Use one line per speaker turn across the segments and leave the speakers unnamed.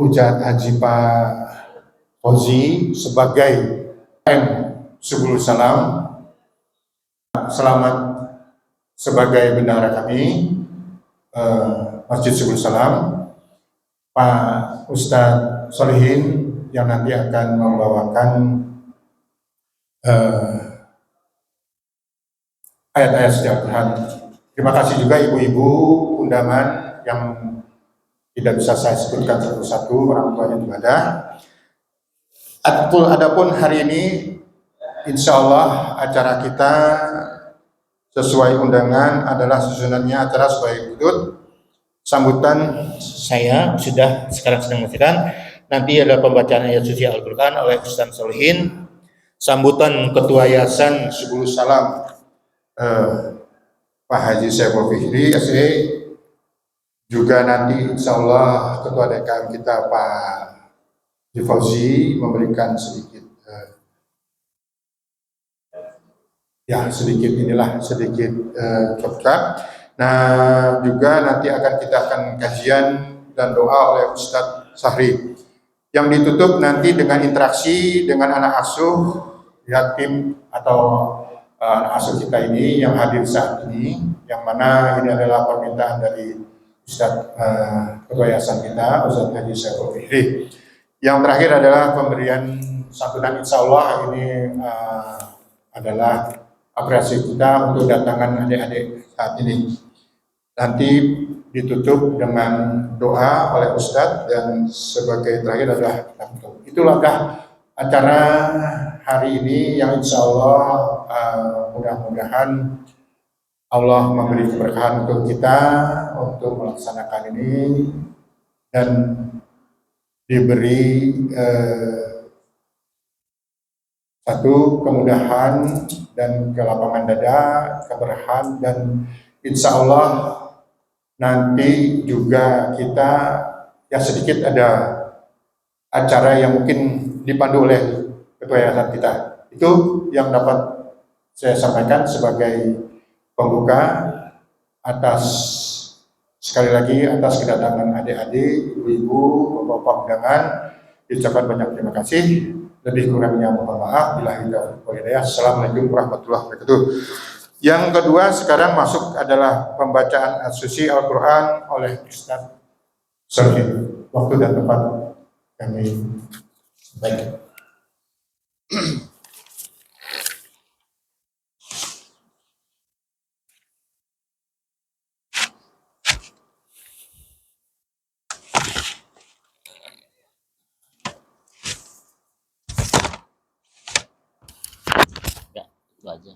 Ujat Haji Pak Fauzi sebagai Subul Salam. Selamat sebagai bendahara kami Masjid Subul Salam, Pak Ustadz Solihin yang nanti akan membawakan ayat-ayat setiap Tuhan. Terima kasih juga ibu-ibu undangan yang tidak bisa saya sebutkan satu-satu, orang tuanya juga ada. Adapun hari ini, insya Allah acara kita sesuai undangan adalah susunannya acara sebagai berikut. Sambutan saya sudah sekarang sedang menyaksikan. Nanti ada pembacaan ayat suci Al-Quran oleh Ustaz Solihin. Sambutan Ketua Yayasan Subul Salam Pak Haji Saiful Fikri SE. Juga nanti insya Allah Ketua DKM kita Pak Fauzi memberikan sedikit sedikit podcast. Nah, juga nanti kita akan kajian dan doa oleh Ustadz Sahri yang ditutup nanti dengan interaksi dengan anak asuh yatim atau anak asuh kita ini yang hadir saat ini, yang mana ini adalah permintaan dari Ustadz Ketua Yayasan kita, Ustadz Haji Saiful Fikri. Yang terakhir adalah pemberian santunan, insya Allah ini adalah apresiasi kita untuk datangan adik-adik saat ini. Nanti ditutup dengan doa oleh Ustadz dan sebagai terakhir adalah itulah acara hari ini yang insya Allah mudah-mudahan Allah memberi keberkahan untuk kita untuk melaksanakan ini dan diberi satu kemudahan dan kelapangan dada, keberkahan, dan insya Allah nanti juga kita sedikit ada acara yang mungkin dipandu oleh Ketua Yayasan kita. Itu yang dapat saya sampaikan sebagai pembuka atas sekali lagi atas kedatangan adik-adik, ibu-ibu, bapak-bapak undangan. Diucapkan banyak terima kasih. Lebih kurangnya mohon maaf. Assalamualaikum warahmatullahi wabarakatuh. Yang kedua sekarang masuk adalah pembacaan suci Al-Quran oleh Ustadz Solihin. Waktu dan tempat kami baik.
Itu aja.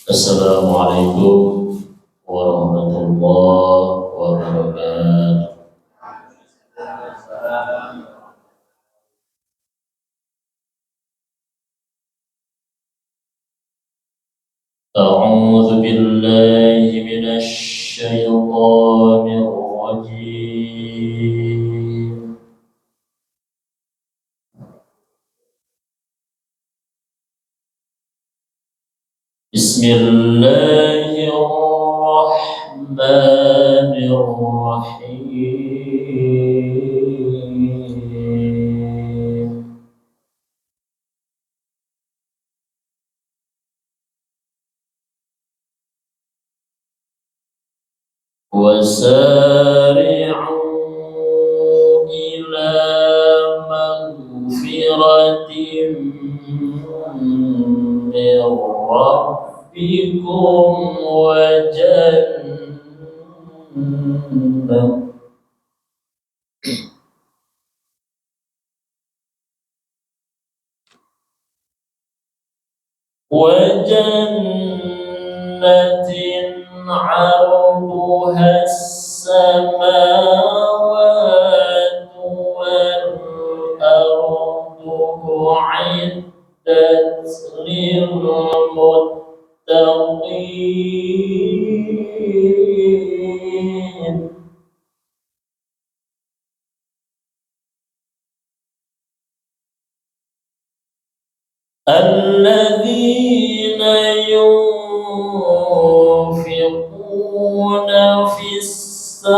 Assalamualaikum warahmatullahi wabarakatuh. A'udzu billahi minasy syaithanir rajim. Bismillahirrahmanirrahim. Wasari'u ila maghfiratin min rabbikum wa jannah عرضها السماوات الذين ينفقون في السراء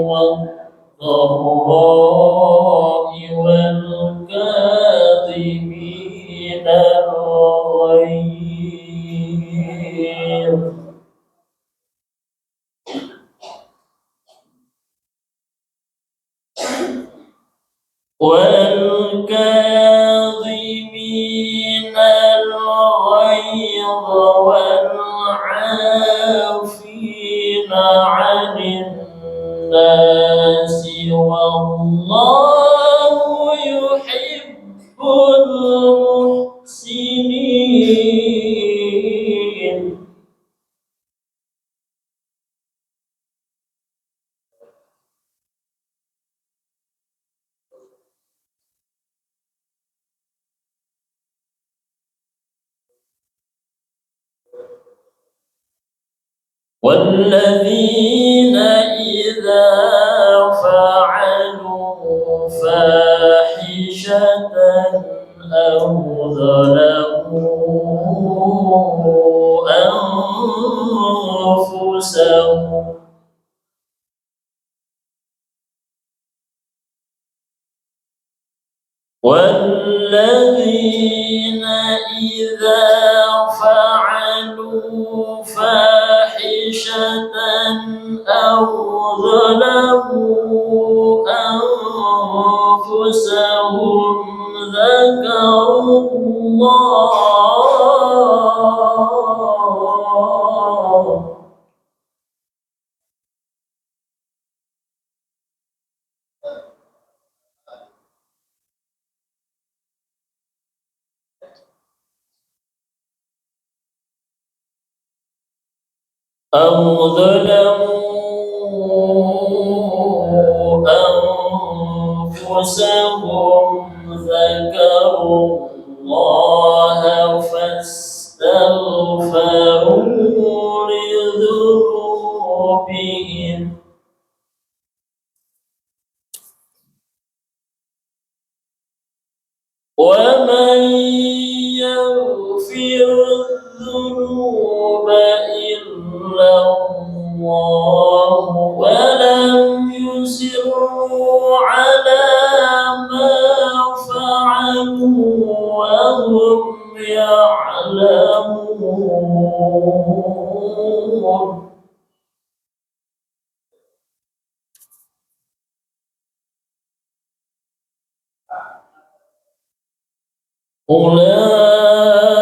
والضراء والكاظمين الغيظ والعافين عن الناس والله يحب المحسنين. والذين إذا فعلوا فاحشة أو ظلموا أنفسهم والذين إذا فعلوا فاحشة أو ظلموا أنفسهم ذكروا الله أو ظلموا أنفسهم ذكروا الله فاستغفروا لذنوبهم ومن يغفر الذنوب إلا الله ولم يصروا على ما فعلوا وهم يعلمون.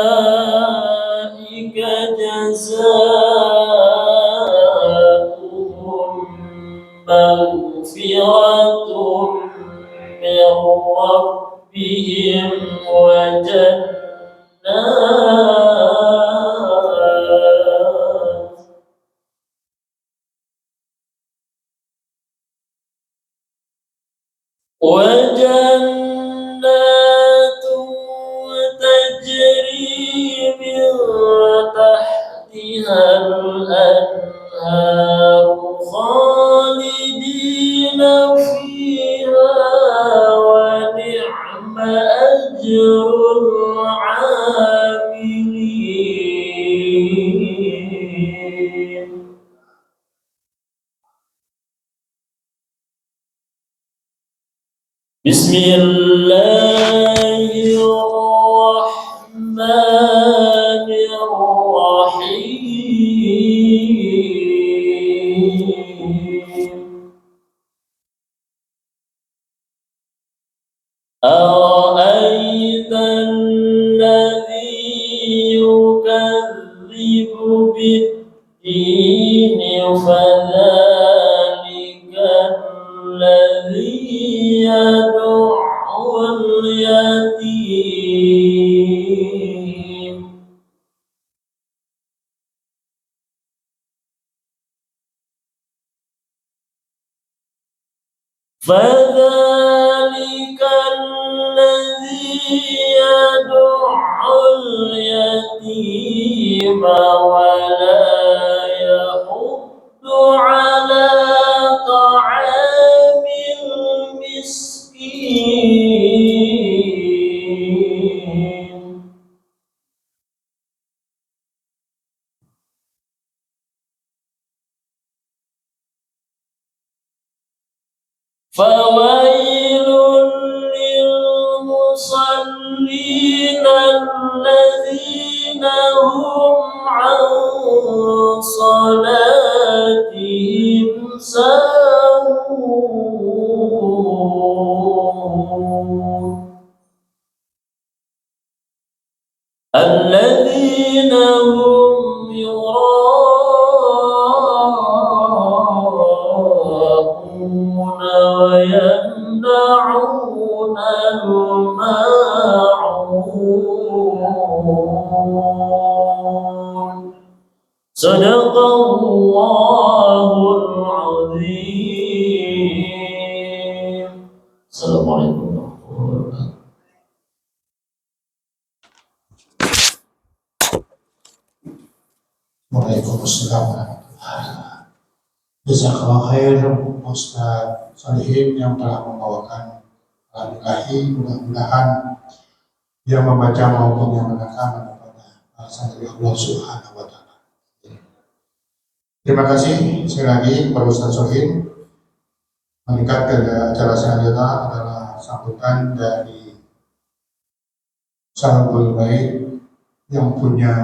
أولئك جزاؤهم مغفرة من ربهم وجنات تجري من تحتها الأنهار خالدين فيها ونعم أجر العاملين. بسم الله الرحمن الرحيم. أرأيت الذي يكذب بالدين فذلك الذي يدع اليتيم فذلك الذي يدع اليتيم ولا يحض على طعام المسكين. فويل للمصلين الذين هم عن صلاتهم ساهون الذين هم يراءون ويمنعون الماعون صدق الله العظيم. السلام عليكم ورحمة الله وبركاته.
Waalaikumsalam warahmatullahi wabarakatuh. Jazakallah khair Ustaz Solihin yang telah membawakan Al-Ilahi. Mudah-mudahan yang membaca maupun yang mendengar mendapat balasan dari Allah Subhanahu wa Ta'ala. Terima kasih sekali lagi kepada Ustaz Solihin. Meningkat ke acara selanjutnya adalah sambutan dari Sahabul Bait yang punya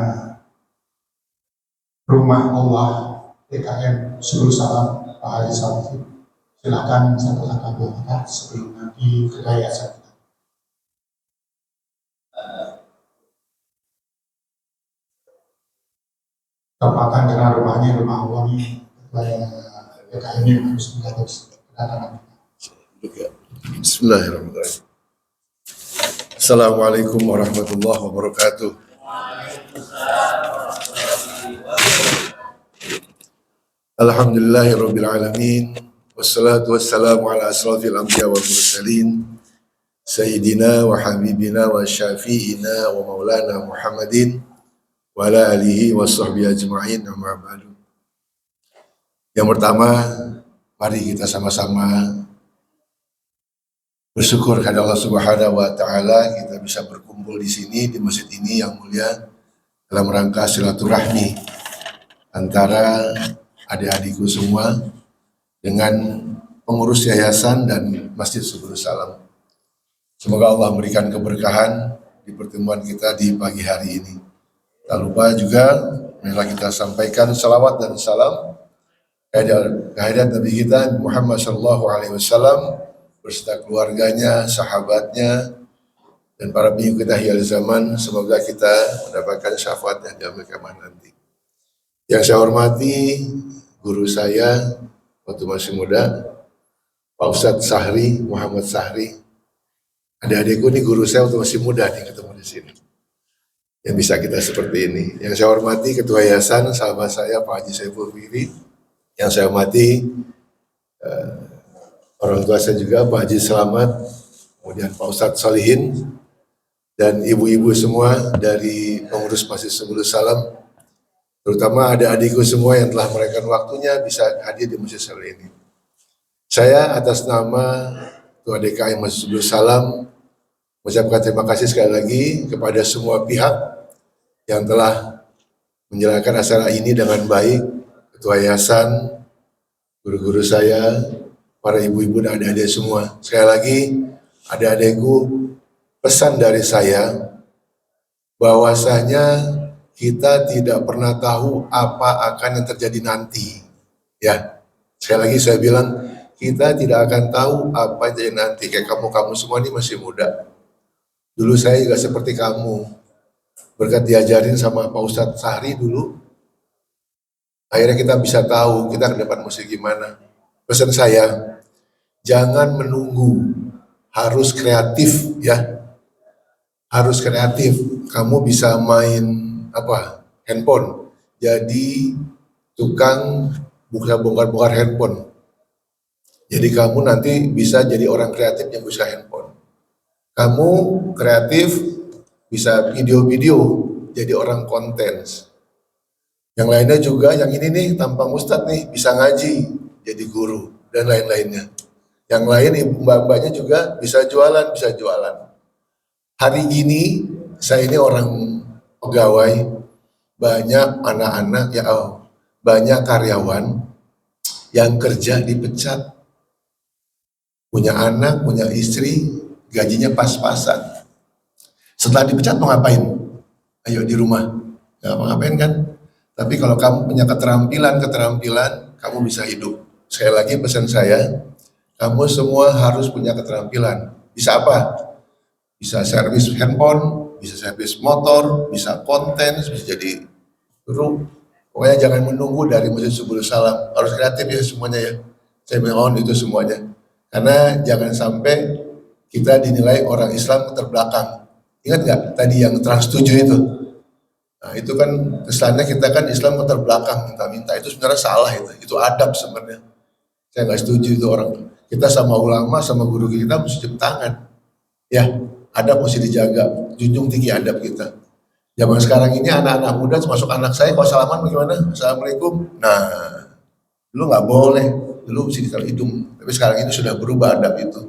Rumah Allah PKM Sulul Salam Pak Haji Safi. Silakan satu kata dua kata sebelum nanti ke yayasan kita. Tempatkan karena rumahnya rumah Allah nih kepada PKM ini harus mendapat kedatangan.
Bismillahirrahmanirrahim. Assalamualaikum warahmatullahi wabarakatuh. Alhamdulillahirabbil alamin wassalatu wassalamu ala asrofil anbiya wal mursalin sayyidina wa habibina wa syafi'ina wa maulana Muhammadin wa ala alihi wa sahbihi ajma'in amma ba'du. Yang pertama, mari kita sama-sama bersyukur kepada Allah Subhanahu wa Ta'ala kita bisa berkumpul di sini di masjid ini yang mulia dalam rangka silaturahmi antara adik-adikku semua dengan pengurus yayasan dan Masjid Subul Salam. Semoga Allah memberikan keberkahan di pertemuan kita di pagi hari ini. Tak lupa juga marilah kita sampaikan salawat dan salam kehadirat Nabi kita Muhammad SAW beserta keluarganya, sahabatnya, dan para pengikut akhir zaman. Semoga kita mendapatkan syafaatnya di akhir zaman nanti. Yang saya hormati guru saya waktu masih muda, Pak Ustadz Sahri, Muhammad Sahri. Adik-adikku ini guru saya waktu masih muda nih ketemu di sini. Yang bisa kita seperti ini. Yang saya hormati Ketua Yayasan, sahabat saya Pak Haji Saiful Fikri. Yang saya hormati orang tua saya juga Pak Haji Selamat, kemudian Pak Ustadz Solihin, dan ibu-ibu semua dari pengurus Masjid Subul Salam. Terutama adik-adikku semua yang telah mereka waktunya bisa hadir di masjid ini. Saya atas nama Ketua DKM Masjid Subul Salam mengucapkan terima kasih sekali lagi kepada semua pihak yang telah menjalankan acara ini dengan baik. Ketua Yayasan, guru-guru saya, para ibu-ibu dan adik-adik semua. Sekali lagi, adik-adikku, pesan dari saya bahwasanya kita tidak pernah tahu apa akan yang terjadi nanti. Ya, sekali lagi saya bilang, kita tidak akan tahu apa yang terjadi nanti. Kayak kamu semua ini masih muda. Dulu saya juga seperti kamu. Berkat diajarin sama Pak Ustadz Sahri dulu, akhirnya kita bisa tahu kita ke depan mesti gimana. Pesan saya, jangan menunggu, harus kreatif ya. Harus kreatif. Kamu bisa main handphone, jadi tukang bongkar-bongkar handphone. Jadi kamu nanti bisa jadi orang kreatif yang bisa handphone. Kamu kreatif bisa video-video, jadi orang konten. Yang lainnya juga, yang ini nih tampang Ustadz nih bisa ngaji, jadi guru dan lain-lainnya. Yang lain mbak-mbaknya juga bisa jualan. Hari ini saya ini orang pegawai, banyak anak-anak banyak karyawan yang kerja dipecat. punya anak, punya istri, gajinya pas-pasan. Setelah dipecat mau ngapain? Ayo di rumah, nggak mau ngapain kan? Tapi kalau kamu punya keterampilan, kamu bisa hidup. Sekali lagi pesan saya, kamu semua harus punya keterampilan. Bisa apa? Bisa servis handphone, bisa servis motor, bisa konten, bisa jadi guru. Pokoknya jangan menunggu dari Masjid Subul Salam. Harus kreatif ya semuanya ya. Saya mohon itu semuanya. Karena jangan sampai kita dinilai orang Islam terbelakang. Ingat nggak tadi yang Trans 7 itu? Nah itu kan kesannya kita kan Islam terbelakang minta-minta. Itu sebenarnya salah itu. Itu adab sebenarnya. Saya nggak setuju itu orang. Kita sama ulama, sama guru kita mesti cium tangan. Ya, adab mesti dijaga. Junjung tinggi adab kita. Zaman sekarang ini anak-anak muda, termasuk anak saya, kalau salaman bagaimana? Assalamualaikum. Nah, dulu nggak boleh. Dulu mesti ditaruh hidung. Tapi sekarang ini sudah berubah adab itu.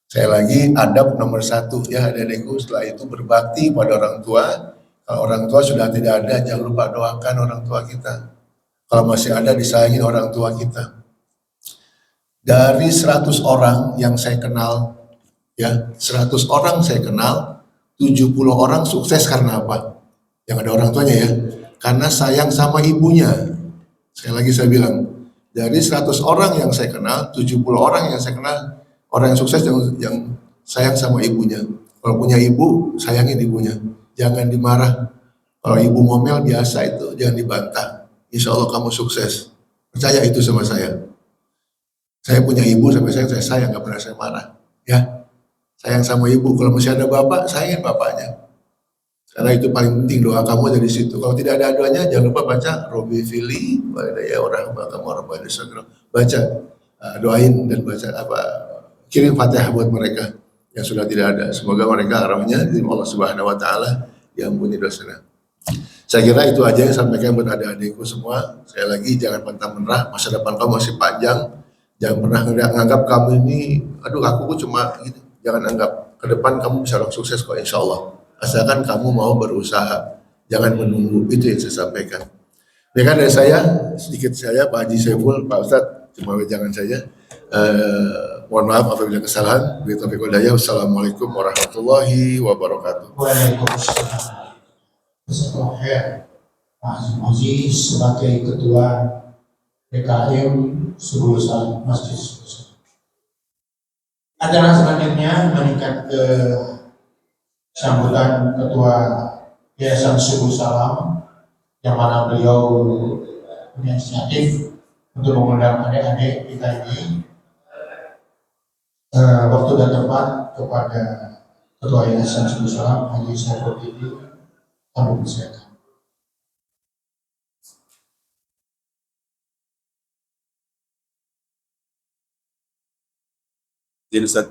Saya lagi adab nomor 1 ya adik-adikku, setelah itu berbakti pada orang tua. Kalau orang tua sudah tidak ada, jangan lupa doakan orang tua kita. Kalau masih ada, disayangi orang tua kita. Dari 100 orang yang saya kenal, ya 100 orang saya kenal, 70 orang sukses karena apa? Yang ada orang tuanya ya, karena sayang sama ibunya. Sekali lagi saya bilang, dari 100 orang yang saya kenal, 70 orang yang saya kenal, orang yang sukses yang sayang sama ibunya. Kalau punya ibu, sayangin ibunya. Jangan dimarah. Kalau ibu ngomel biasa itu, jangan dibantah. Insya Allah kamu sukses. Percaya itu sama saya. Saya punya ibu sampai saya sayang, nggak pernah saya marah. Ya, sayang sama ibu. Kalau masih ada bapak, sayangin bapaknya. Karena itu paling penting, doa kamu dari situ. Kalau tidak ada doanya, jangan lupa baca Robi Fili, ya orang kamu orang baca, doain dan baca kirim Fatihah buat mereka yang sudah tidak ada. Semoga mereka arahnya di Allah Subhanahu wa taala diampuni dosanya. Saya kira itu aja yang sampaikan buat adik-adikku semua. Sekali lagi jangan pantang menyerah, masa depan kamu masih panjang. Jangan pernah menganggap kamu ini, aduh aku cuma gitu. Jangan anggap ke depan kamu bisa langsung sukses kok insya Allah. Asalkan kamu mau berusaha, jangan menunggu. Itu yang saya sampaikan. Demikian dari saya, sedikit saya Pak Haji Saiful, Pak Ustadz, cuma jangan saja. Mohon maaf apabila kesalahan. Wassalamualaikum warahmatullahi wabarakatuh.
Waalaikumsalam. Pak Haji sebagai Ketua PKM Subul Salam Masjid Subul Salam. Acara selanjutnya meningkat ke sambutan Ketua Yayasan Subul Salam yang mana beliau punya inisiatif untuk mengundang adik-adik kita ini. Waktu dan tempat kepada Ketua Yayasan Subul Salam Haji Saiful ini kami persilakan.
Jadi Ustaz,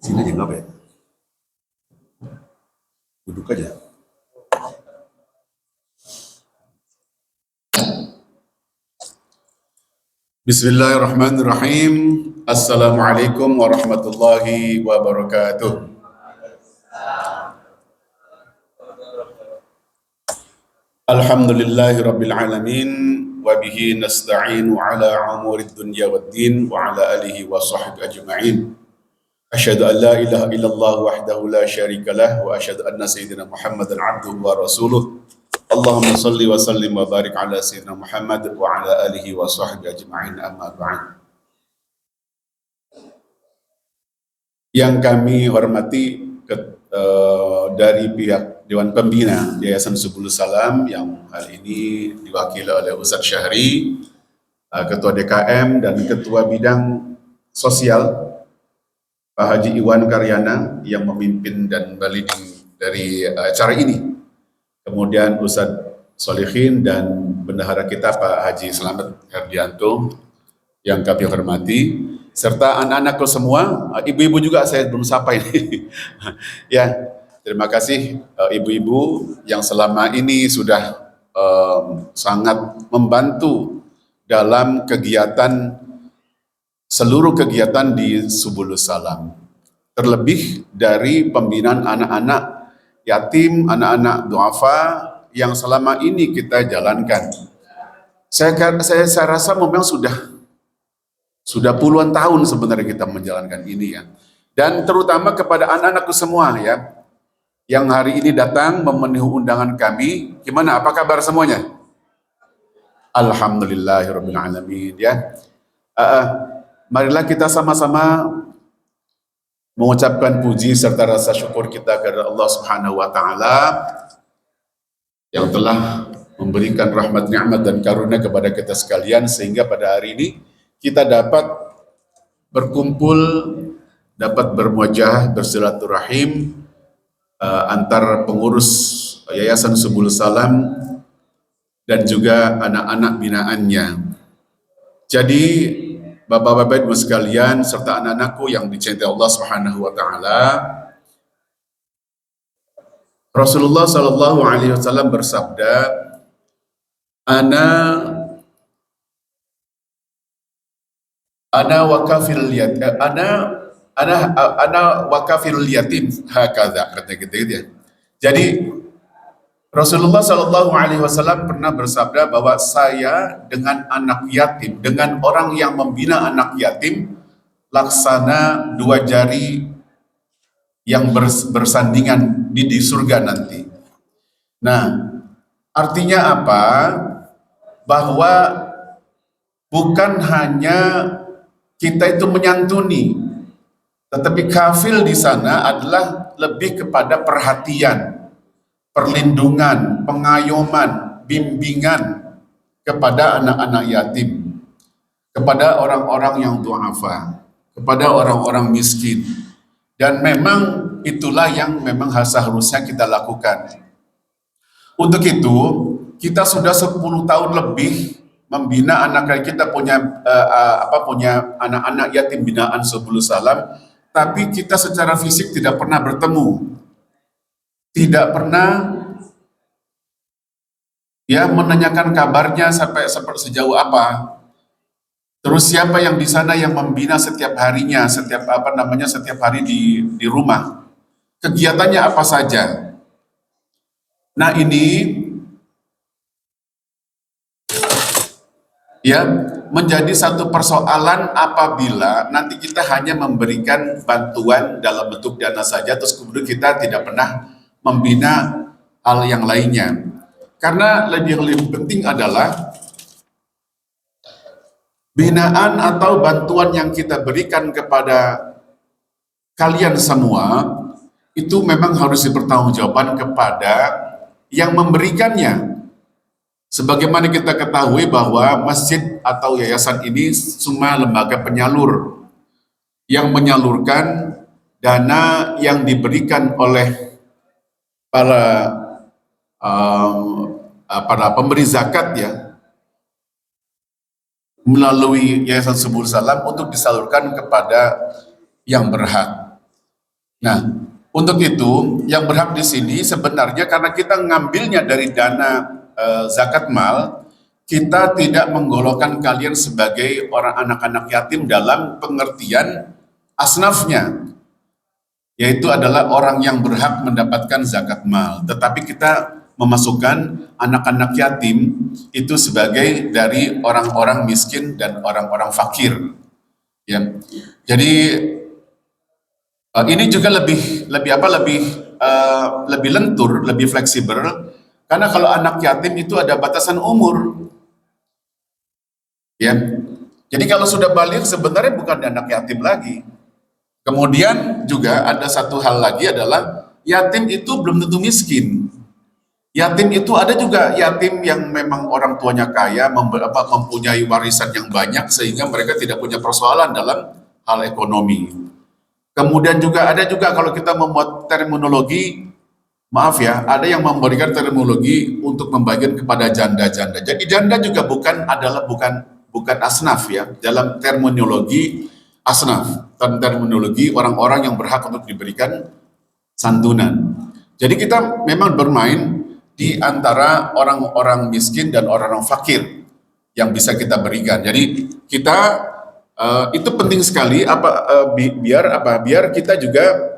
sini aja nggak apa ya? Duduk aja. Bismillahirrahmanirrahim. Assalamualaikum warahmatullahi wabarakatuh. Alhamdulillahi rabbil alamin. Wabihi nasta'inu ala umurid dunya waddin wa ala alihi wa sahbihi ajma'in. Asyhadu an la ilaha illallah wahdahu la syarika lah wa asyhadu anna sayyidina Muhammadan abduhu wa rasuluh. Allahumma salli wa sallim wa barik ala sayyidina Muhammad wa ala alihi wa sahbihi ajma'in, amma ba'd. Yang kami hormati dari pihak Dewan Pembina Yayasan Subul Salam yang hari ini diwakili oleh Ustadz Syahri, Ketua DKM dan Ketua Bidang Sosial Pak Haji Iwan Karyana yang memimpin dan leading dari acara ini. Kemudian Ustadz Solihin dan bendahara kita Pak Haji Slamet Herdianto yang kami hormati, serta anak-anakku semua, ibu-ibu juga saya belum sapa ini. Ya. Terima kasih ibu-ibu yang selama ini sudah sangat membantu dalam seluruh kegiatan di Subul Salam. Terlebih dari pembinaan anak-anak yatim, anak-anak duafa yang selama ini kita jalankan. Saya rasa memang sudah Sudah puluhan tahun sebenarnya kita menjalankan ini ya. Dan terutama kepada anak-anakku semua ya, yang hari ini datang memenuhi undangan kami. Gimana? Apa kabar semuanya? Alhamdulillahirabbil alamin ya. Marilah kita sama-sama mengucapkan puji serta rasa syukur kita kepada Allah Subhanahu wa taala yang telah memberikan rahmat, nikmat dan karunia kepada kita sekalian sehingga pada hari ini kita dapat berkumpul, dapat bermuajah, bersilaturahim antar pengurus Yayasan Subul Salam dan juga anak-anak binaannya. Jadi Bapak-bapak Ibu sekalian serta anak-anakku yang dicintai Allah Subhanahu wa taala, Rasulullah sallallahu alaihi wasallam bersabda, ana wakafil yatim, ana wakafil yatim hakadha, kata gitu ya. Jadi Rasulullah sallallahu alaihi wasallam pernah bersabda bahwa saya dengan anak yatim, dengan orang yang membina anak yatim, laksana dua jari yang bersandingan di surga nanti. Nah, artinya apa? Bahwa bukan hanya kita itu menyantuni, tetapi kafil di sana adalah lebih kepada perhatian, perlindungan, pengayoman, bimbingan kepada anak-anak yatim, kepada orang-orang yang du'afa, kepada orang-orang miskin. Dan memang itulah yang memang seharusnya kita lakukan. Untuk itu, kita sudah 10 tahun lebih membina anak kita punya anak-anak yatim binaan Subul Salam, tapi kita secara fisik tidak pernah bertemu. Tidak pernah ya menanyakan kabarnya sampai sejauh apa. Terus siapa yang di sana yang membina setiap harinya, setiap hari di rumah? Kegiatannya apa saja? Nah, ini ya menjadi satu persoalan apabila nanti kita hanya memberikan bantuan dalam bentuk dana saja, terus kemudian kita tidak pernah membina hal yang lainnya. Karena lebih penting adalah binaan atau bantuan yang kita berikan kepada kalian semua itu memang harus dipertanggungjawabkan kepada yang memberikannya. Sebagaimana kita ketahui bahwa masjid atau yayasan ini cuma lembaga penyalur yang menyalurkan dana yang diberikan oleh para pemberi zakat ya, melalui Yayasan Subul Salam untuk disalurkan kepada yang berhak. Nah, untuk itu yang berhak di sini sebenarnya karena kita ngambilnya dari dana zakat mal, kita tidak menggolongkan kalian sebagai orang anak-anak yatim dalam pengertian asnafnya, yaitu adalah orang yang berhak mendapatkan zakat mal. Tetapi kita memasukkan anak-anak yatim itu sebagai dari orang-orang miskin dan orang-orang fakir. Ya. Jadi ini juga lebih lentur, lebih fleksibel. Karena kalau anak yatim itu ada batasan umur. Ya. Jadi kalau sudah balik sebenarnya bukan anak yatim lagi. Kemudian juga ada satu hal lagi adalah yatim itu belum tentu miskin. Yatim itu ada juga yatim yang memang orang tuanya kaya, mempunyai warisan yang banyak sehingga mereka tidak punya persoalan dalam hal ekonomi. Kemudian juga ada juga kalau kita membuat terminologi, maaf ya, ada yang memberikan terminologi untuk membagikan kepada janda-janda. Jadi janda juga bukan asnaf ya, dalam terminologi asnaf, terminologi orang-orang yang berhak untuk diberikan santunan. Jadi kita memang bermain di antara orang-orang miskin dan orang-orang fakir yang bisa kita berikan. Jadi kita itu penting sekali biar kita juga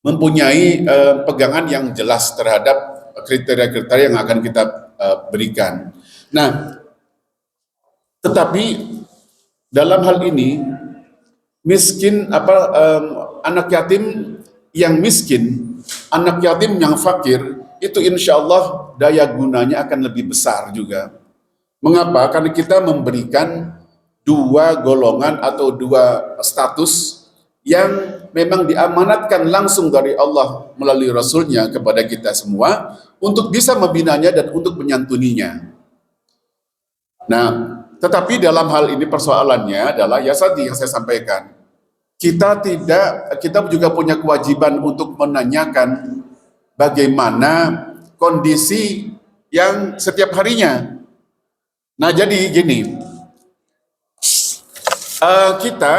mempunyai pegangan yang jelas terhadap kriteria-kriteria yang akan kita berikan. Nah, tetapi dalam hal ini miskin anak yatim yang miskin, anak yatim yang fakir itu insya Allah daya gunanya akan lebih besar juga. Mengapa? Karena kita memberikan dua golongan atau dua status yang memang diamanatkan langsung dari Allah melalui Rasulnya kepada kita semua untuk bisa membinanya dan untuk menyantuninya. Nah, tetapi dalam hal ini persoalannya adalah ya tadi yang saya sampaikan, kita juga punya kewajiban untuk menanyakan bagaimana kondisi yang setiap harinya. Nah, jadi gini, kita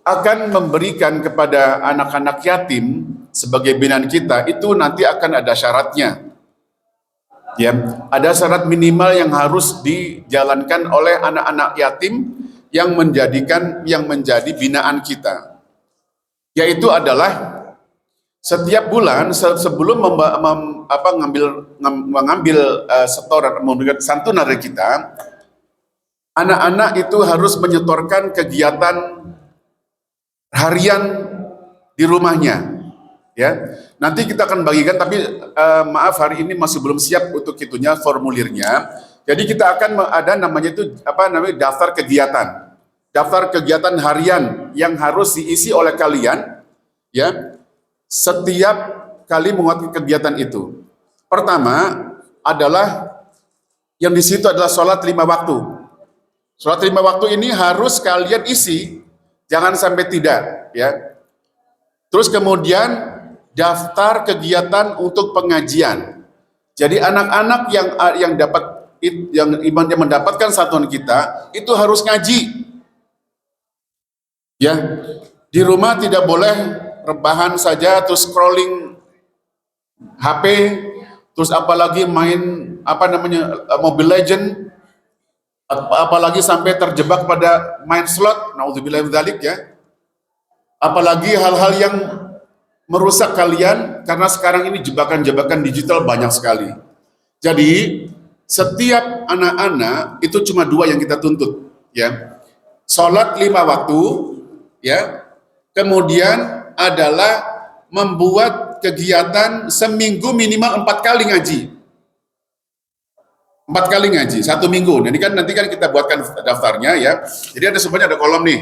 akan memberikan kepada anak-anak yatim sebagai binaan kita, itu nanti akan ada syaratnya. Ya, ada syarat minimal yang harus dijalankan oleh anak-anak yatim yang menjadi binaan kita. Yaitu adalah setiap bulan sebelum mengambil setoran memberikan santunan dari kita, anak-anak itu harus menyetorkan kegiatan harian di rumahnya. Ya, nanti kita akan bagikan, tapi maaf hari ini masih belum siap untuk itunya formulirnya. Jadi kita akan ada namanya itu daftar kegiatan harian yang harus diisi oleh kalian, ya, setiap kali menguatkan kegiatan itu. Pertama adalah yang di situ adalah sholat 5 waktu. Sholat 5 waktu ini harus kalian isi, jangan sampai tidak, ya. Terus kemudian daftar kegiatan untuk pengajian. Jadi anak-anak yang mendapatkan satuan kita itu harus ngaji. Ya, di rumah tidak boleh rebahan saja terus scrolling HP, terus apalagi main Mobile Legend, apalagi sampai terjebak pada main slot, naudzubillah min dzalik, ya. Apalagi hal-hal yang merusak kalian, karena sekarang ini jebakan-jebakan digital banyak sekali. Jadi setiap anak-anak itu cuma 2 yang kita tuntut, ya. Sholat 5 waktu, ya. Kemudian adalah membuat kegiatan seminggu minimal 4 kali ngaji. 4 kali ngaji, 1 minggu. Nanti kan kita buatkan daftarnya, ya. Jadi sebenarnya ada kolom nih.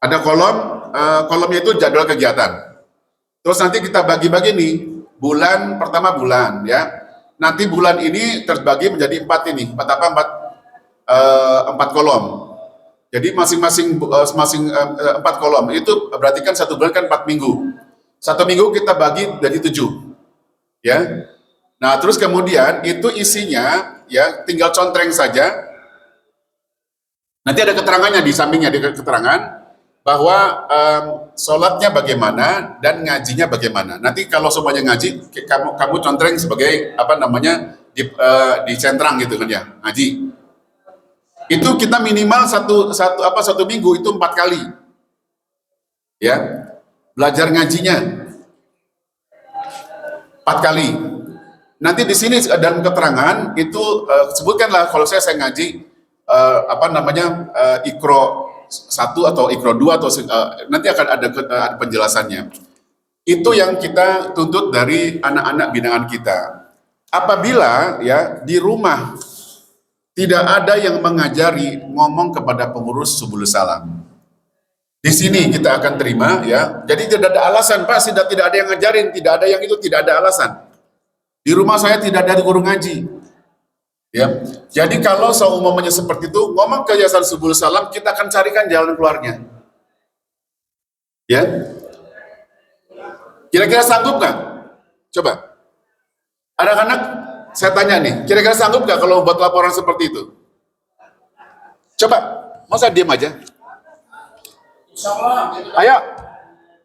Ada kolomnya itu jadwal kegiatan. Terus nanti kita bagi-bagi nih, pertama bulan, ya. Nanti bulan ini terbagi menjadi 4 kolom. Jadi masing-masing 4 kolom. Itu berarti kan 1 bulan kan 4 minggu. 1 minggu kita bagi jadi 7. Ya. Nah, terus kemudian itu isinya, ya, tinggal contreng saja. Nanti ada keterangannya di sampingnya, ada keterangan bahwa sholatnya bagaimana dan ngajinya bagaimana. Nanti kalau semuanya ngaji, kamu contreng sebagai dicentrang gitu kan, ya, ngaji. Itu kita minimal satu minggu itu 4 kali, ya, belajar ngajinya 4 kali. Nanti di sini dalam keterangan itu sebutkanlah kalau saya ngaji Iqra 1 atau Iqra 2 atau nanti akan ada penjelasannya. Itu yang kita tuntut dari anak-anak binaan kita. Apabila, ya, di rumah tidak ada yang mengajari ngomong kepada pengurus Subulus Salam, di sini kita akan terima, ya. Jadi tidak ada alasan, Pak, tidak ada yang ngajarin, tidak ada yang itu, tidak ada alasan. Di rumah saya tidak ada guru ngaji. Ya, jadi kalau seumumnya seperti itu, ngomong ke Yayasan Subulus Salam, kita akan carikan jalan keluarnya. Ya, kira-kira sanggup nggak? Coba, anak-anak, saya tanya nih, kira-kira sanggup nggak kalau buat laporan seperti itu? Coba, masa diam aja? Ayo,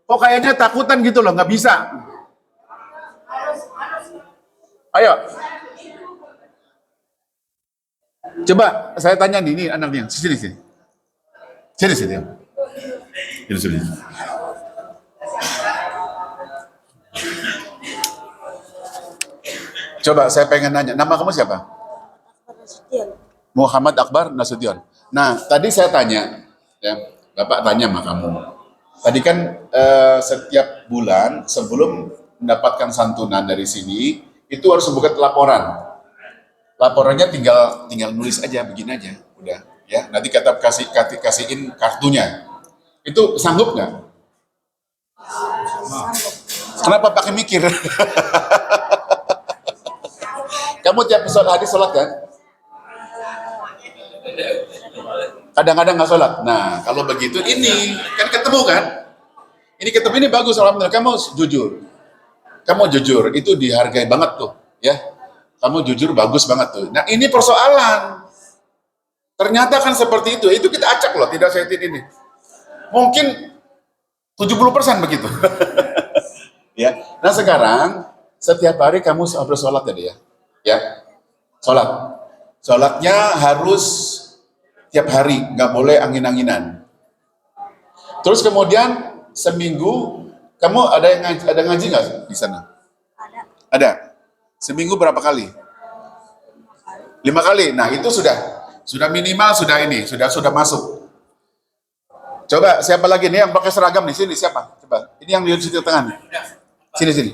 kok kayaknya takutan gitu loh, nggak bisa. Ayo. Coba saya tanya nih, ini anaknya, sini. Coba saya pengen nanya, nama kamu siapa?
Nasution.
Muhammad Akbar Nasution. Nah, tadi saya tanya, ya, Bapak tanya sama kamu. Tadi kan setiap bulan sebelum mendapatkan santunan dari sini, itu harus membuat laporan. Laporannya tinggal nulis aja, begini aja, udah. Ya, nanti kata kasihin kartunya. Itu sanggup nggak? Kenapa pakai mikir? Kamu tiap hadis sholat kan? Kadang-kadang nggak sholat. Nah, kalau begitu ini kan ketemu kan? Ini ketemu, ini bagus, alhamdulillah. Kamu jujur, itu dihargai banget tuh, ya. Kamu jujur, bagus banget tuh. Nah, ini persoalan. Ternyata kan seperti itu kita acak loh, tidak setin ini. Mungkin 70% begitu. Ya. Nah, sekarang setiap hari kamu harus sholat tadi ya. Ya. Sholat. Sholatnya harus tiap hari, nggak boleh angin-anginan. Terus kemudian seminggu kamu ada ngaji nggak di sana? Ada. Seminggu berapa kali? 5 kali. Nah, itu sudah minimal, sudah masuk. Coba siapa lagi nih yang pakai seragam di sini, siapa? Coba. Ini yang di situ tengah. Sini.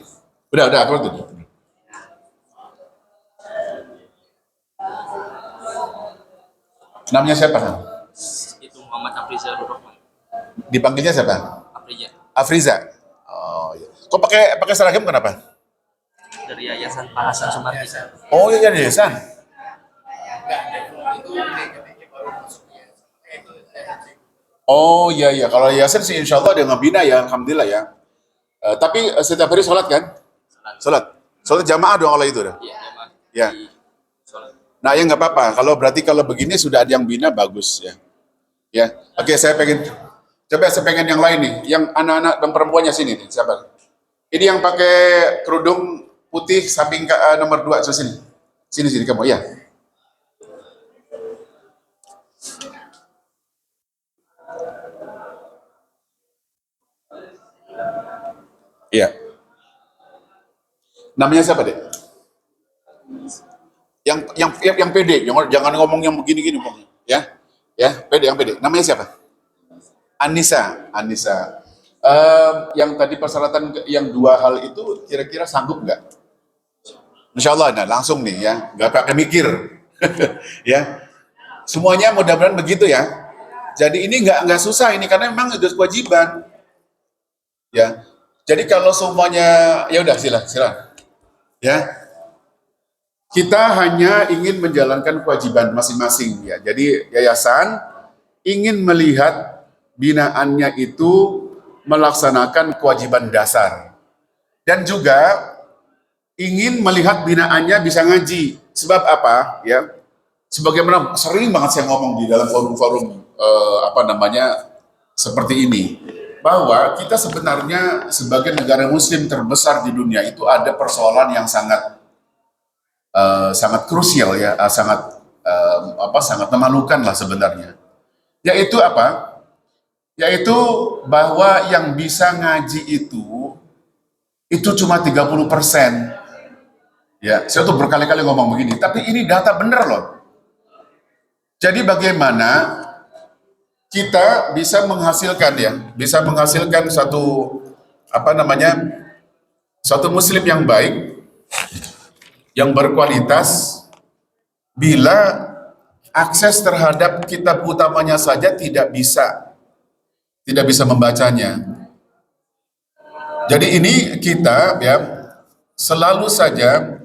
Udah, aku tuh. Namanya siapa?
Itu Muhammad Afriza Rahman.
Dipanggilnya siapa?
Afriza
Afriza. Oh, iya. Kok pakai seragam kenapa?
dari Yayasan Pak Hasan Sumardi.
Oh iya, yayasan. Oh iya, kalau yayasan sih insya Allah dia ngebina ya, alhamdulillah ya. Tapi setiap hari sholat kan? Sholat jamaah dong kalau itu.
Iya, jamaah.
Ya.
Sholat.
Nah ya nggak apa-apa. Kalau begini sudah ada yang bina, bagus ya. Ya, oke, saya pengen yang lain nih, yang anak-anak dan perempuannya sini nih, siapa? Ini yang pakai kerudung putih samping nomor 2, sini kamu ya. Iya. Namanya siapa, Dek? Yang pede, jangan ngomong yang begini-gini, ya. Ya, pede, yang pede. Namanya siapa? Anissa. Yang tadi persyaratan yang 2 hal itu kira-kira sanggup nggak? Insya Allah, nah langsung nih ya, nggak pakai mikir. Ya, semuanya mudah-mudahan begitu ya. Jadi ini nggak susah ini, karena memang itu kewajiban. Ya, jadi kalau semuanya, ya udah silakan. Ya, kita hanya ingin menjalankan kewajiban masing-masing ya. Jadi yayasan ingin melihat binaannya itu melaksanakan kewajiban dasar, dan juga ingin melihat binaannya bisa ngaji. Sebab apa ya? Sebagaimana sering banget saya ngomong di dalam forum-forum seperti ini, bahwa kita sebenarnya sebagai negara muslim terbesar di dunia itu ada persoalan yang sangat krusial ya, sangat memalukan lah sebenarnya. Yaitu apa? Yaitu bahwa yang bisa ngaji itu cuma 30%. Ya, saya tuh berkali-kali ngomong begini, tapi ini data bener loh. Jadi bagaimana kita bisa menghasilkan satu muslim yang baik, yang berkualitas, bila akses terhadap kitab utamanya saja tidak bisa membacanya. Jadi ini kita ya selalu saja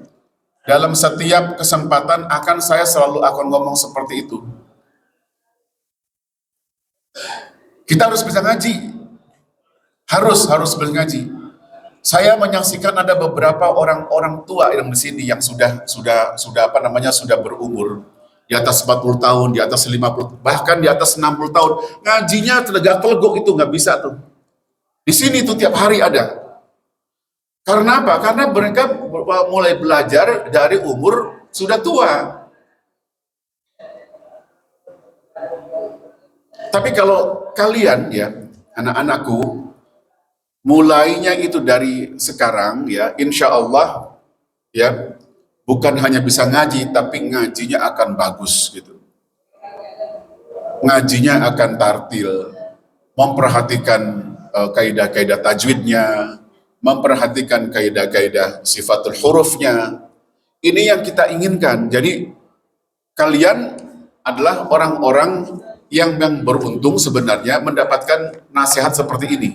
dalam setiap kesempatan saya selalu akan ngomong seperti itu. Kita harus bisa ngaji. Harus bisa ngaji. Saya menyaksikan ada beberapa orang tua yang di sini yang sudah berumur di atas 40 tahun, di atas 50, bahkan di atas 60 tahun. Ngajinya telegak-telegok itu nggak bisa tuh. Di sini tuh tiap hari ada. Karena apa? Karena mereka mulai belajar dari umur sudah tua. Tapi kalau kalian ya, anak-anakku, mulainya itu dari sekarang ya, insya Allah ya, bukan hanya bisa ngaji, tapi ngajinya akan bagus gitu. ngajinya akan tartil, memperhatikan kaidah-kaidah tajwidnya, memperhatikan kaidah-kaidah sifatul hurufnya. Ini yang kita inginkan. Jadi kalian adalah orang-orang yang beruntung sebenarnya mendapatkan nasihat seperti ini.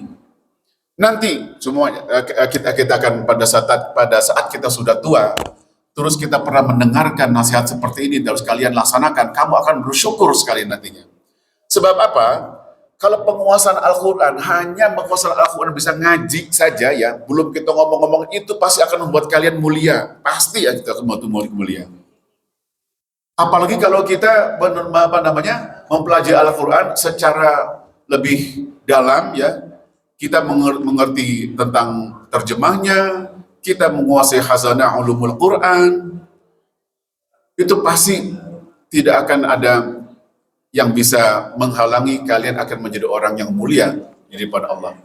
Nanti semuanya kita akan pada saat kita sudah tua, terus kita pernah mendengarkan nasihat seperti ini, terus kalian laksanakan, kamu akan bersyukur sekali nantinya. Sebab apa? Kalau penguasaan Al-Quran, hanya penguasaan Al-Quran bisa ngaji saja ya, belum kita ngomong-ngomong, itu pasti akan membuat kalian mulia. Pasti ya kita akan membuat mulia. Apalagi kalau kita mempelajari Al-Quran secara lebih dalam ya, kita mengerti tentang terjemahnya, kita menguasai khazanah ulumul Quran, itu pasti tidak akan ada yang bisa menghalangi kalian akan menjadi orang yang mulia di hadapan Allah.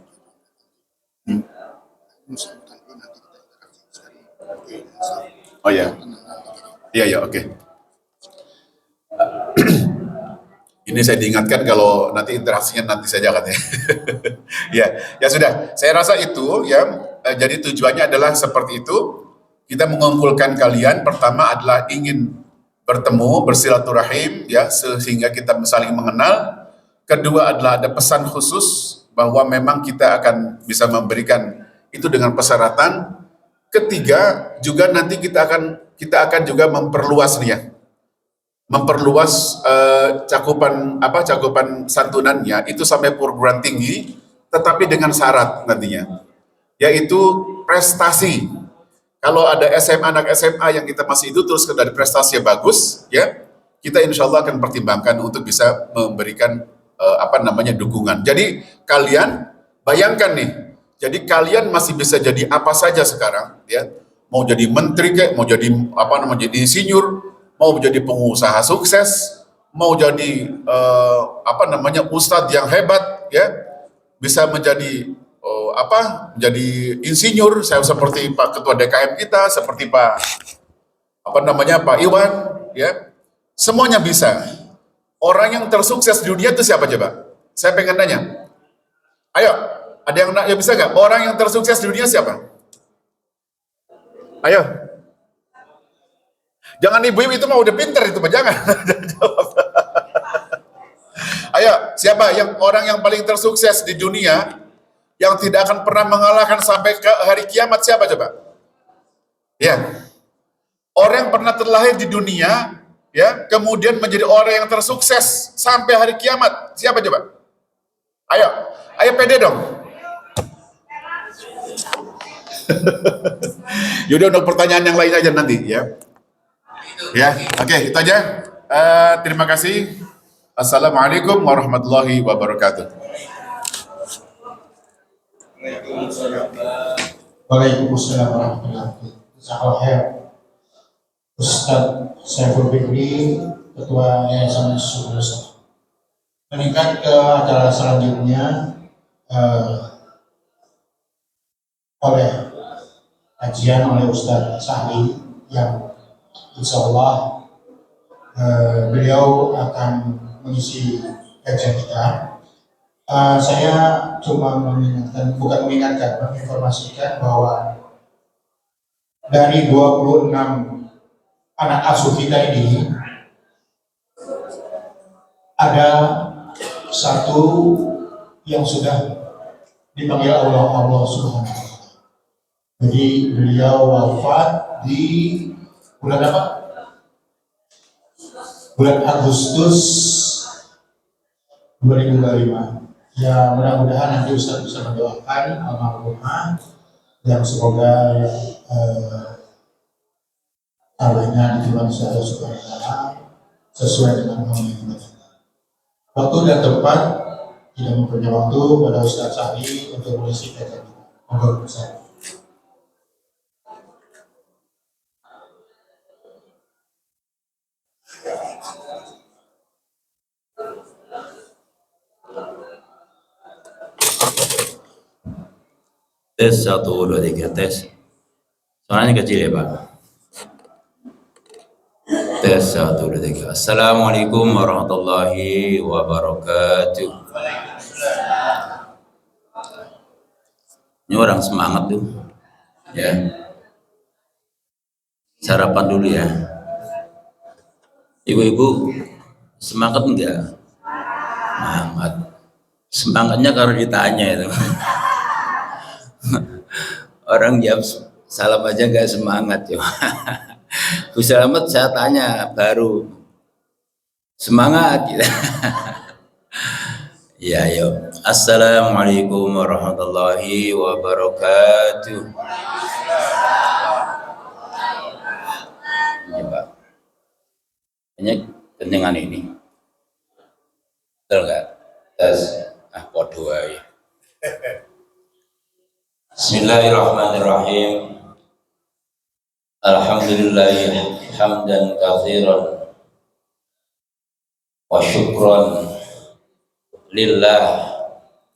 Oh ya, iya oke. Ini saya diingatkan kalau nanti interaksinya nanti saja katanya. ya sudah. Saya rasa itu ya. Jadi tujuannya adalah seperti itu. Kita mengumpulkan kalian. Pertama adalah ingin bertemu, bersilaturahim, ya, sehingga kita saling mengenal. Kedua adalah ada pesan khusus bahwa memang kita akan bisa memberikan itu dengan persyaratan. Ketiga juga nanti kita akan juga memperluas nih ya. Memperluas cakupan santunannya itu sampai perguruan tinggi, tetapi dengan syarat nantinya, yaitu prestasi. Kalau ada anak SMA yang kita masih itu terus dari prestasinya bagus, ya kita insya Allah akan pertimbangkan untuk bisa memberikan dukungan. Jadi kalian bayangkan nih, jadi kalian masih bisa jadi apa saja sekarang, ya mau jadi menteri kayak, mau jadi jadi insinyur, mau jadi pengusaha sukses, mau jadi ustadz yang hebat, ya bisa menjadi menjadi insinyur, saya seperti Pak Ketua DKM kita, seperti Pak Iwan, ya semuanya bisa. Orang yang tersukses di dunia itu siapa coba? Saya pengen nanya. Ayo, ada yang bisa nggak? Orang yang tersukses di dunia siapa? Ayo. Jangan ibu-ibu itu mah udah pinter itu mah, jangan. Ayo, siapa yang orang yang paling tersukses di dunia yang tidak akan pernah mengalahkan sampai ke hari kiamat, siapa coba? Ya. Orang yang pernah terlahir di dunia ya, kemudian menjadi orang yang tersukses sampai hari kiamat, siapa coba? Ayo pede dong. Yaudah, untuk pertanyaan yang lain aja nanti ya. Ya, oke, itu aja. Terima kasih. Assalamualaikum warahmatullahi wabarakatuh.
Waalaikumsalam warahmatullahi wabarakatuh. Ustaz Saiful Fikri, Ketua Yayasan Subul Salam. Meningkat ke acara selanjutnya oleh kajian oleh Ustaz Sahri yang insya Allah beliau akan mengisi kajian kita. Saya cuma menginformasikan bahwa dari 26 anak asuh kita ini ada satu yang sudah dipanggil Allah Subhanahu wa Ta'ala. Jadi beliau wafat di bulan apa? Bulan Agustus 2025. Ya, mudah-mudahan nanti Ustaz bisa mendoakan almarhumah yang semoga arwahnya diterima oleh Allah Subhanahu wa Ta'ala sesuai dengan yang kita. Waktu dan tempat tidak mempunyai waktu pada Ustaz Sahri untuk mengisi kajian kita. Monggo Ustaz.
Tes 1, 2, 3 tes. Suaranya kecil ya Pak. Tes 1, 2, 3. Assalamualaikum warahmatullahi wabarakatuh. Ini orang semangat tuh, ya. Sarapan dulu ya. Ibu-ibu semangat enggak? Semangat. Semangatnya kalau ditanya itu. Orang jawab salam aja enggak semangat ya. Bu Selamat saya tanya baru semangat gitu. Ya, yuk. Assalamualaikum warahmatullahi wabarakatuh. Ini Pak, banyak dengan ini. Betul nggak? Tes, podo aja. Bismillahirrahmanirrahim. Alhamdulillahi hamdan katsiran wa syukran lillah,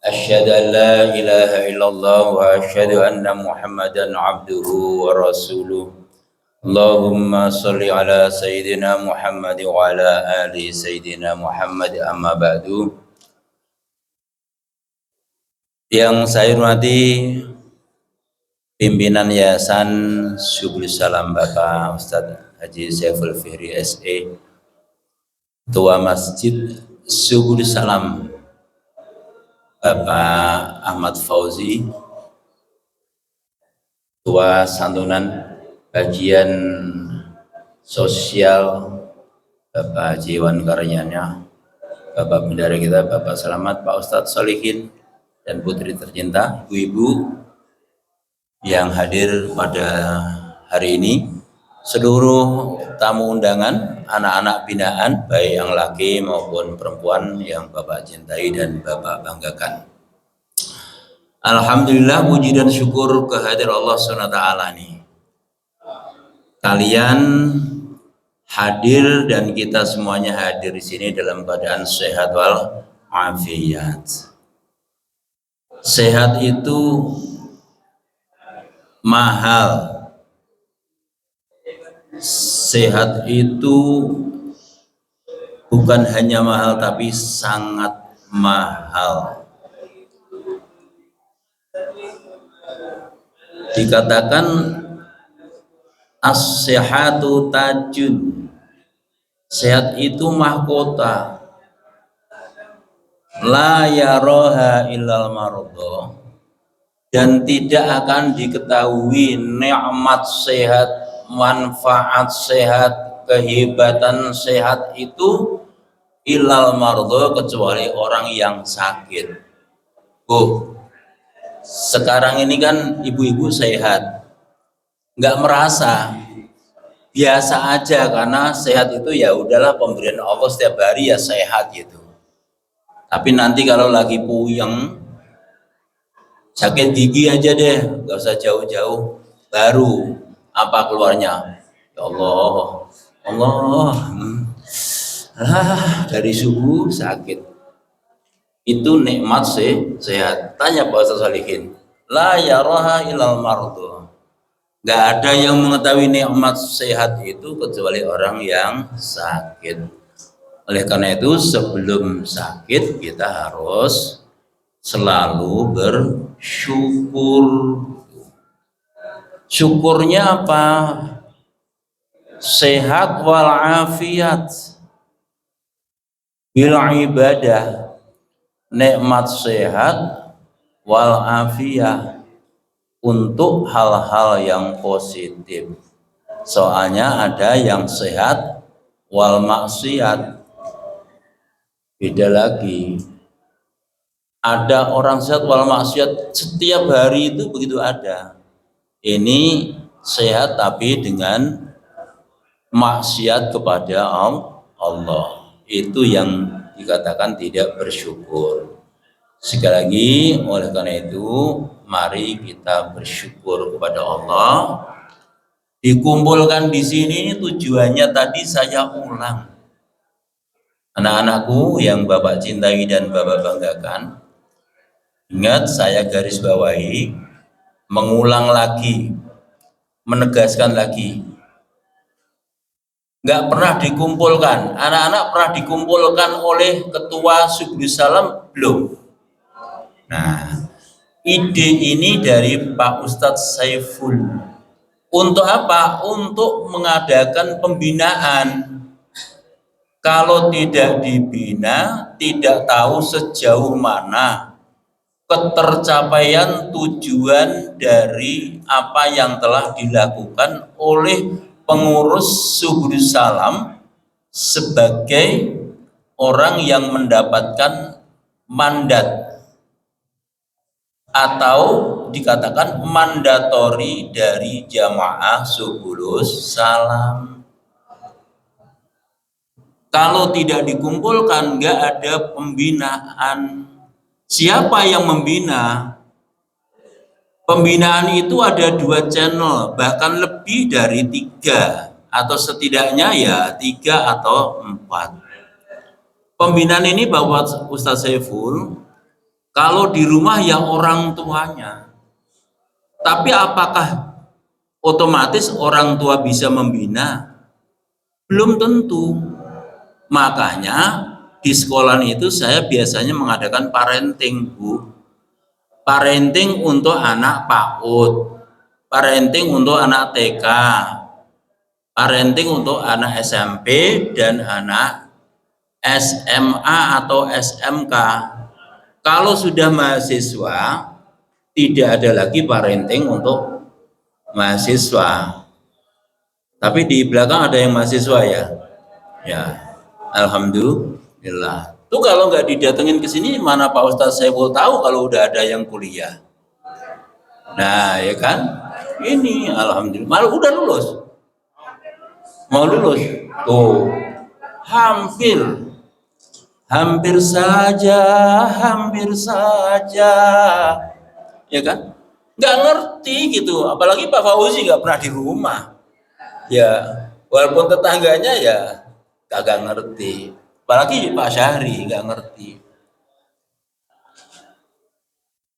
asyhadu an la ilaha illallah wa asyhadu anna muhammadan abduhu wa rasuluh. Allahumma salli ala sayyidina Muhammad wa ala ali sayyidina Muhammad, amma ba'du. Yang saya hormati pimpinan Yayasan Subul Salam Bapak Ustadz Haji Saiful Fihri SE, Ketua Masjid Subul Salam Bapak Ahmad Fauzi, Ketua Santunan Kajian Sosial Bapak Haji Iwan Karyanya, Bapak Bendara kita Bapak Selamat, Pak Ustadz Solihin, dan putri tercinta, ibu-ibu yang hadir pada hari ini, seluruh tamu undangan, anak-anak binaan, baik yang laki maupun perempuan yang Bapak cintai dan Bapak banggakan. Alhamdulillah, puji dan syukur kehadirat Allah SWT nih. Kalian hadir dan kita semuanya hadir di sini dalam keadaan sehat wal afiat. Sehat itu mahal. Sehat itu bukan hanya mahal tapi sangat mahal. Dikatakan as-sihhatu tajun. Sehat itu mahkota. La yaraha illal maradha. Dan tidak akan diketahui nikmat sehat, manfaat sehat, kehebatan sehat itu ilal mardo, kecuali orang yang sakit. Sekarang ini kan ibu-ibu sehat, nggak merasa, biasa aja karena sehat itu ya udahlah pemberian Allah setiap hari ya sehat gitu. Tapi nanti kalau lagi puyeng, sakit gigi aja deh, gak usah jauh-jauh, baru apa keluarnya? Ya Allah, dari subuh sakit. Itu nikmat sehat. Tanya Pak Ustaz Salihin, la yaraha ilal mardu. Gak ada yang mengetahui nikmat sehat itu kecuali orang yang sakit. Oleh karena itu sebelum sakit kita harus selalu bersyukur. Syukurnya apa? Sehat wal afiat bil ibadah. Nikmat sehat wal afiat untuk hal-hal yang positif. Soalnya ada yang sehat wal maksiat. Beda lagi. Ada orang sehat wal maksiat setiap hari itu begitu ada. Ini sehat tapi dengan maksiat kepada Allah. Itu yang dikatakan tidak bersyukur. Sekali lagi, oleh karena itu mari kita bersyukur kepada Allah. Dikumpulkan di sini tujuannya tadi saya ulang. Anak-anakku yang Bapak cintai dan Bapak banggakan, ingat saya garis bawahi, mengulang lagi, menegaskan lagi. nggak pernah dikumpulkan. Anak-anak pernah dikumpulkan oleh ketua Subdus Salam belum? Nah, ide ini dari Pak Ustadz Saiful. Untuk apa? Untuk mengadakan pembinaan. Kalau tidak dibina, tidak tahu sejauh mana ketercapaian tujuan dari apa yang telah dilakukan oleh pengurus Subdus Salam sebagai orang yang mendapatkan mandat atau dikatakan mandatori dari jamaah Subdus Salam. Kalau tidak dikumpulkan, nggak ada pembinaan. Siapa yang membina? Pembinaan itu ada 2 channel, bahkan lebih dari 3, atau setidaknya ya 3 atau 4. Pembinaan ini Bapak Ustadz Saiful, kalau di rumah ya orang tuanya. Tapi apakah otomatis orang tua bisa membina? Belum tentu. Makanya di sekolah itu saya biasanya mengadakan parenting, Bu. Parenting untuk anak PAUD, parenting untuk anak TK, parenting untuk anak SMP dan anak SMA atau SMK. Kalau sudah mahasiswa, tidak ada lagi parenting untuk mahasiswa. Tapi di belakang ada yang mahasiswa ya. Ya. Alhamdulillah. Tuh kalau nggak didatengin ke sini, mana Pak Ustadz Saiful tahu kalau udah ada yang kuliah. Nah, ya kan? Ini alhamdulillah. Malah udah lulus. Mau lulus. Tuh. Hampir saja. Ya kan? Nggak ngerti gitu. Apalagi Pak Fauzi nggak pernah di rumah. Ya, walaupun tetangganya ya kagak ngerti, apalagi Pak Syahri nggak ngerti.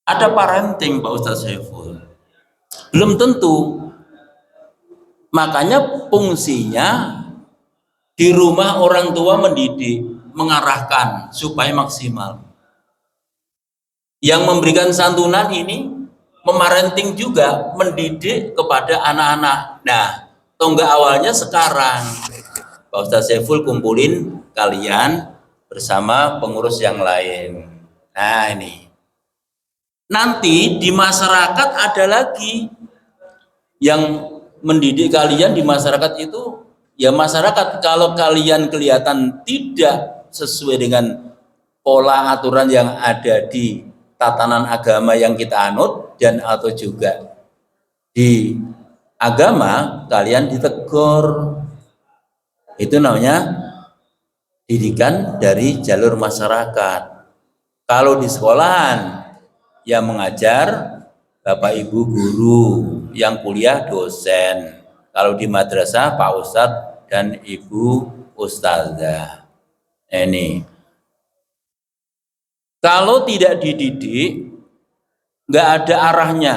Ada parenting Pak Ustadz Saiful, belum tentu. Makanya fungsinya di rumah orang tua mendidik, mengarahkan supaya maksimal. Yang memberikan santunan ini memarenting juga, mendidik kepada anak-anak. Nah, tonggak awalnya sekarang Pak Ustadz Saiful kumpulin kalian bersama pengurus yang lain. Nah ini. Nanti di masyarakat ada lagi yang mendidik kalian di masyarakat itu. Ya masyarakat, kalau kalian kelihatan tidak sesuai dengan pola aturan yang ada di tatanan agama yang kita anut dan atau juga di agama, kalian ditegur. Itu namanya didikan dari jalur masyarakat. Kalau di sekolahan yang mengajar Bapak Ibu guru, yang kuliah dosen. Kalau di madrasah Pak Ustadz dan Ibu Ustazah. Ini. Kalau tidak dididik, nggak ada arahnya.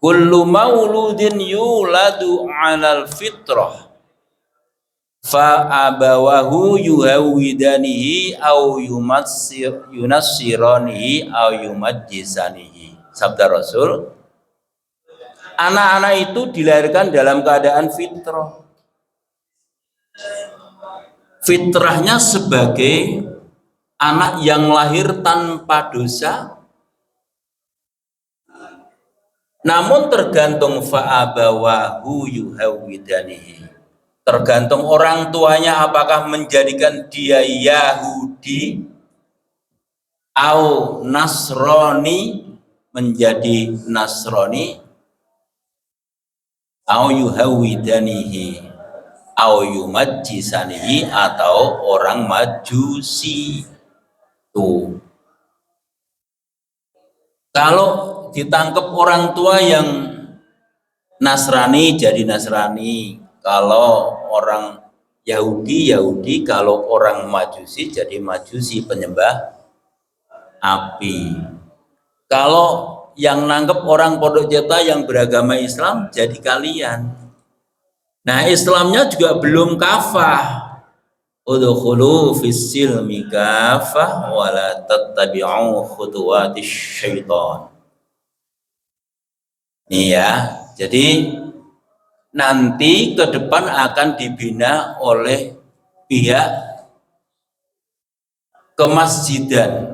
Kullu mauludin yuladu 'alal fitrah fa abawahu yuhawidanihi au yunassiranihi au yumajjisanihi. Sabda Rasul, anak-anak itu dilahirkan dalam keadaan fitrah. Fitrahnya sebagai anak yang lahir tanpa dosa. Namun tergantung fa'abawahu yuhawidanihi. Tergantung orang tuanya apakah menjadikan dia Yahudi atau Nasrani, menjadi Nasrani, atau yuhawidanihi, atau yumajjisanihi, atau orang Majusi. Tuh. Kalau ditangkap orang tua yang Nasrani jadi Nasrani, kalau orang Yahudi, kalau orang Majusi jadi Majusi, penyembah api. Kalau yang nangkep orang Pondok Cipta yang beragama Islam jadi kalian. Nah, Islamnya juga belum kafah. Udkhulu fis silmi kafah wa la tattabi'u khutuwatis syaitan. Nih ya, jadi nanti ke depan akan dibina oleh pihak kemasjidan.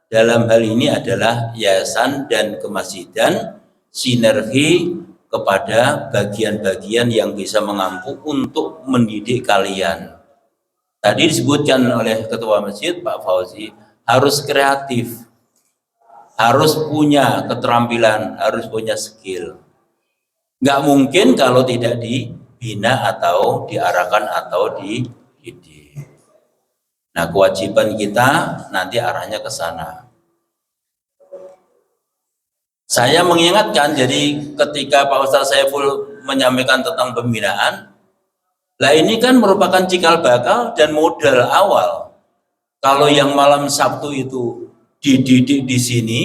Dalam hal ini adalah yayasan dan kemasjidan sinergi kepada bagian-bagian yang bisa mengampu untuk mendidik kalian. Tadi disebutkan oleh Ketua Masjid Pak Fauzi, harus kreatif, harus punya keterampilan, harus punya skill. Nggak mungkin kalau tidak dibina atau diarahkan atau dididik. Nah, kewajiban kita nanti arahnya ke sana. Saya mengingatkan, jadi ketika Pak Ustadz Saiful menyampaikan tentang pembinaan, lah ini kan merupakan cikal bakal dan modal awal. Kalau yang malam Sabtu itu dididik di sini,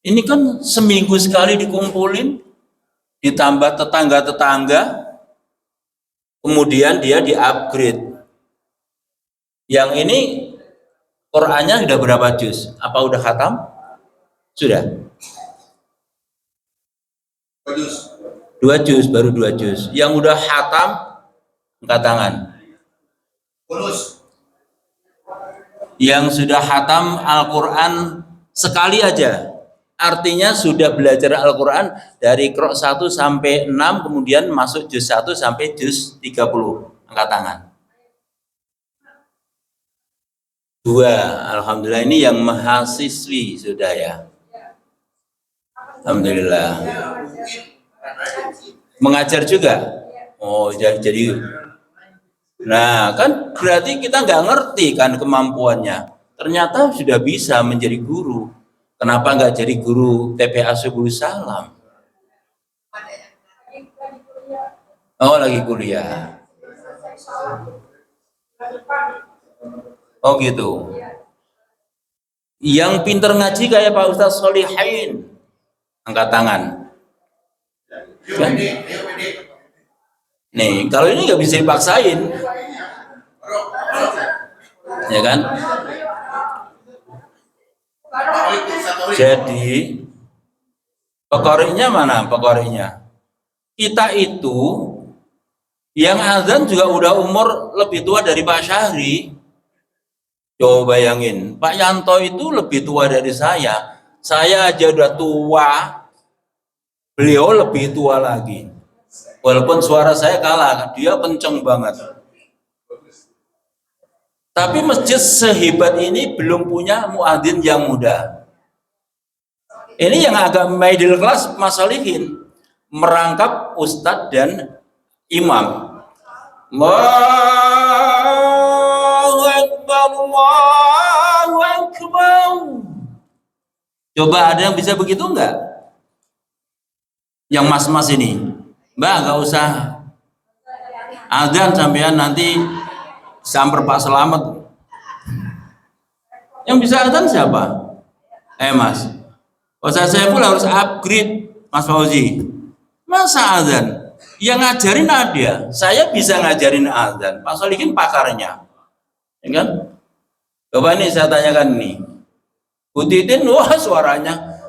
ini kan seminggu sekali dikumpulin, ditambah tetangga-tetangga, kemudian dia di-upgrade. Yang ini Qur'annya sudah berapa juz? Apa udah khatam? Sudah? 2 juz, baru 2 juz. Yang udah khatam, angkat tangan. Yang sudah khatam Al-Quran sekali aja, artinya sudah belajar Al-Quran dari Qur'an 1 sampai 6, kemudian masuk juz 1 sampai juz 30. Angkat tangan. 2, alhamdulillah, ini yang mahasiswi sudah ya. Alhamdulillah. Mengajar juga? Oh, jadi. Nah, kan berarti kita nggak ngerti kan kemampuannya. Ternyata sudah bisa menjadi guru. Kenapa nggak jadi guru TPA Subul Salam? Oh, lagi kuliah. Oh gitu. Yang pinter ngaji kayak Pak Ustadz Solihin, angkat tangan. Kan? Nih, kalau ini nggak bisa dipaksain, ya kan? Jadi pekoriknya mana? Pekoriknya kita itu yang azan juga udah umur lebih tua dari Pak Syahri. Coba bayangin, Pak Yanto itu lebih tua dari saya. Saya aja udah tua, beliau lebih tua lagi. Walaupun suara saya kalah, dia kenceng banget. Tapi masjid sehebat ini belum punya muadzin yang muda. Ini yang agak middle class masalihin, merangkap ustadz dan imam. Allahu Akbar, Allahu Akbar. Coba ada yang bisa begitu enggak? Yang mas-mas ini, Mbak, nggak usah adzan sampean nanti samper Pak Selamat. Yang bisa adzan siapa? Mas, Ustaz Saiful harus upgrade, Mas Fauzi. Masa adzan? Yang ngajarin ada, saya bisa ngajarin adzan. Pak Solihin pakarnya, ya kan? Coba nih saya tanyakan nih, Bu Titin, wah suaranya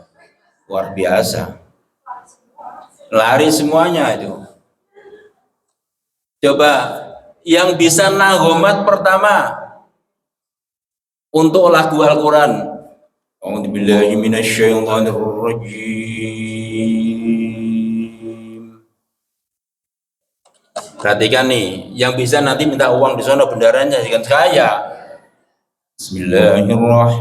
luar biasa, lari semuanya itu. Coba yang bisa nagomat pertama untuk lagu Al-Quran. A'udzubillahi minasyaitonirrajim. Perhatikan nih, yang bisa nanti minta uang di sana bendaranya kan saya. Bismillahirrahmanirrahim.